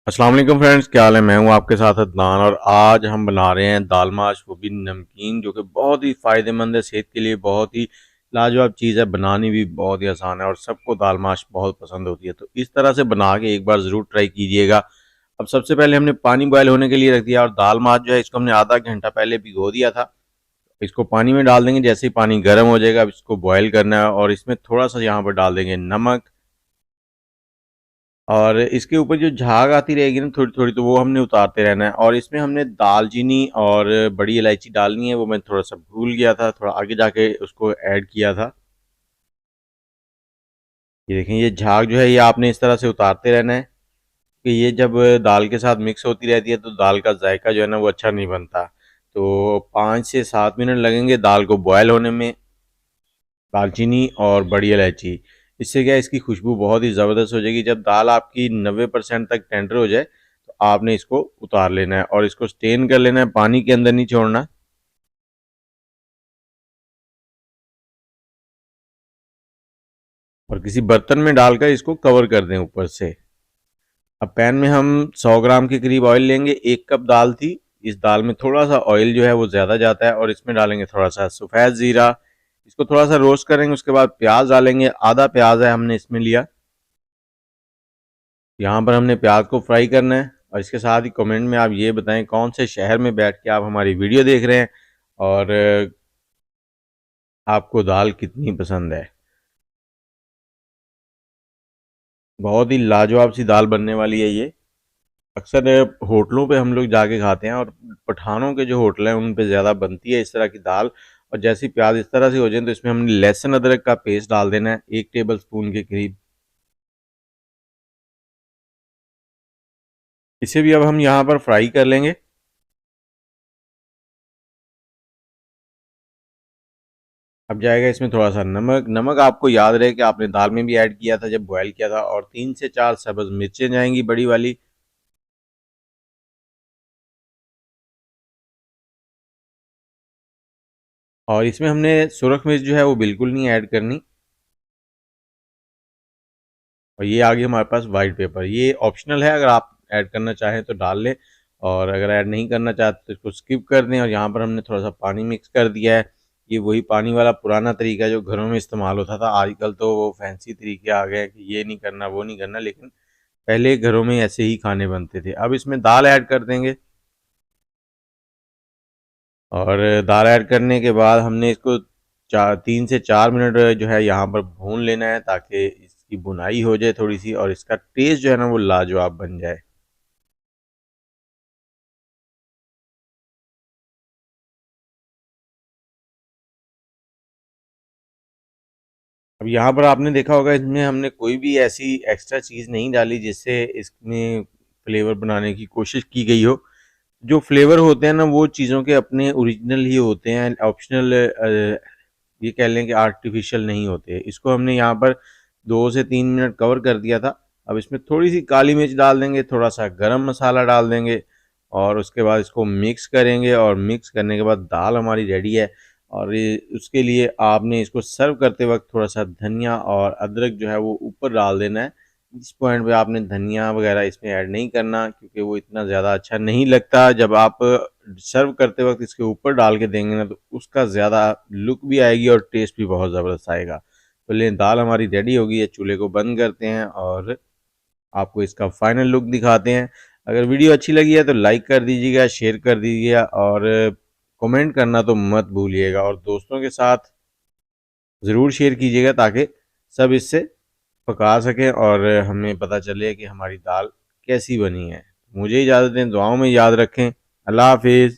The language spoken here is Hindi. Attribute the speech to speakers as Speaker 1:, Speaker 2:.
Speaker 1: अस्सलाम वालेकुम फ्रेंड्स, क्या हाल है। मैं हूं आपके साथ अदनान और आज हम बना रहे हैं दाल माश, वो भी नमकीन, जो कि बहुत ही फ़ायदेमंद है सेहत के लिए। बहुत ही लाजवाब चीज़ है, बनानी भी बहुत ही आसान है और सबको दाल माश बहुत पसंद होती है। तो इस तरह से बना के एक बार ज़रूर ट्राई कीजिएगा। अब सबसे पहले हमने पानी बॉयल होने के लिए रख दिया और दाल माश जो है इसको हमने आधा घंटा पहले भिगो दिया था। इसको पानी में डाल देंगे, जैसे ही पानी गर्म हो जाएगा अब इसको बॉयल करना है और इसमें थोड़ा सा यहाँ पर डाल देंगे नमक। और इसके ऊपर जो झाग आती रहेगी ना थोड़ी थोड़ी, तो वो हमने उतारते रहना है। और इसमें हमने दालचीनी और बड़ी इलायची डालनी है, वो मैं थोड़ा सा भूल गया था, थोड़ा आगे जाके उसको ऐड किया था। ये देखें, ये झाग जो है ये आपने इस तरह से उतारते रहना है कि ये जब दाल के साथ मिक्स होती रहती है तो दाल का जायका जो है ना वो अच्छा नहीं बनता। तो 5 से 7 मिनट लगेंगे दाल को बॉयल होने में, दालचीनी और बड़ी इलायची। इससे क्या है, इसकी खुशबू बहुत ही ज़बरदस्त हो जाएगी। जब दाल आपकी 90% तक टेंडर हो जाए तो आपने इसको उतार लेना है और इसको स्टेन कर लेना है, पानी के अंदर नहीं छोड़ना। और किसी बर्तन में डालकर इसको कवर कर दें ऊपर से। अब पैन में हम 100 ग्राम के करीब ऑयल लेंगे। 1 कप दाल थी, इस दाल में थोड़ा सा ऑयल जो है वो ज़्यादा जाता है और इसमें डालेंगे थोड़ा सा सफ़ेद ज़ीरा। इसको थोड़ा सा रोस्ट करेंगे, उसके बाद प्याज डालेंगे। आधा प्याज है हमने इसमें लिया। यहाँ पर हमने प्याज को फ्राई करना है। और इसके साथ ही कमेंट में आप ये बताएं कौन से शहर में बैठ के आप हमारी वीडियो देख रहे हैं और आपको दाल कितनी पसंद है। बहुत ही लाजवाब सी दाल बनने वाली है ये। अक्सर होटलों पे हम लोग जाके खाते हैं और पठानों के जो होटल हैं उन पे ज़्यादा बनती है इस तरह की दाल। और जैसी प्याज इस तरह से हो जाए तो इसमें हमने लहसुन अदरक का पेस्ट डाल देना है, 1 टेबल स्पून के करीब। इसे भी अब हम यहाँ पर फ्राई कर लेंगे। अब जाएगा इसमें थोड़ा सा नमक। नमक आपको याद रहे कि आपने दाल में भी ऐड किया था जब बॉयल किया था। और 3 से 4 सब्ज मिर्चें जाएंगी, बड़ी वाली। और इसमें हमने सुरख मिर्च जो है वो बिल्कुल नहीं ऐड करनी। और ये आ गई हमारे पास वाइट पेपर, ये ऑप्शनल है, अगर आप ऐड करना चाहें तो डाल लें और अगर ऐड नहीं करना चाहते तो इसको स्किप कर दें। और यहाँ पर हमने थोड़ा सा पानी मिक्स कर दिया है। ये वही पानी वाला पुराना तरीका है जो घरों में इस्तेमाल होता था। आजकल तो वो फैंसी तरीके आ गए हैं कि ये नहीं करना वो नहीं करना, लेकिन पहले घरों में ऐसे ही खाने बनते थे। अब इसमें दाल ऐड कर देंगे। और दाल ऐड करने के बाद हमने इसको 3 से 4 मिनट जो है यहाँ पर भून लेना है, ताकि इसकी बुनाई हो जाए थोड़ी सी और इसका टेस्ट जो है ना वो लाजवाब बन जाए। अब यहाँ पर आपने देखा होगा इसमें हमने कोई भी ऐसी एक्स्ट्रा चीज़ नहीं डाली जिससे इसमें फ्लेवर बनाने की कोशिश की गई हो। जो फ्लेवर होते हैं ना वो चीज़ों के अपने ओरिजिनल ही होते हैं, ऑप्शनल ये कह लें कि आर्टिफिशियल नहीं होते। इसको हमने यहाँ पर 2 से 3 मिनट कवर कर दिया था। अब इसमें थोड़ी सी काली मिर्च डाल देंगे, थोड़ा सा गरम मसाला डाल देंगे और उसके बाद इसको मिक्स करेंगे। और मिक्स करने के बाद दाल हमारी रेडी है। और उसके लिए आपने इसको सर्व करते वक्त थोड़ा सा धनिया और अदरक जो है वो ऊपर डाल देना है। इस पॉइंट पे आपने धनिया वगैरह इसमें ऐड नहीं करना, क्योंकि वो इतना ज़्यादा अच्छा नहीं लगता। जब आप सर्व करते वक्त इसके ऊपर डाल के देंगे ना तो उसका ज़्यादा लुक भी आएगी और टेस्ट भी बहुत ज़बरदस्त आएगा। तो ले, दाल हमारी रेडी होगी है। चूल्हे को बंद करते हैं और आपको इसका फाइनल लुक दिखाते हैं। अगर वीडियो अच्छी लगी है तो लाइक कर दीजिएगा, शेयर कर दीजिएगा और कमेंट करना तो मत भूलिएगा। और दोस्तों के साथ ज़रूर शेयर कीजिएगा ताकि सब इससे पका सकें और हमें पता चले कि हमारी दाल कैसी बनी है। मुझे इजाज़त दें, दुआओं में याद रखें। अल्लाह हाफिज़।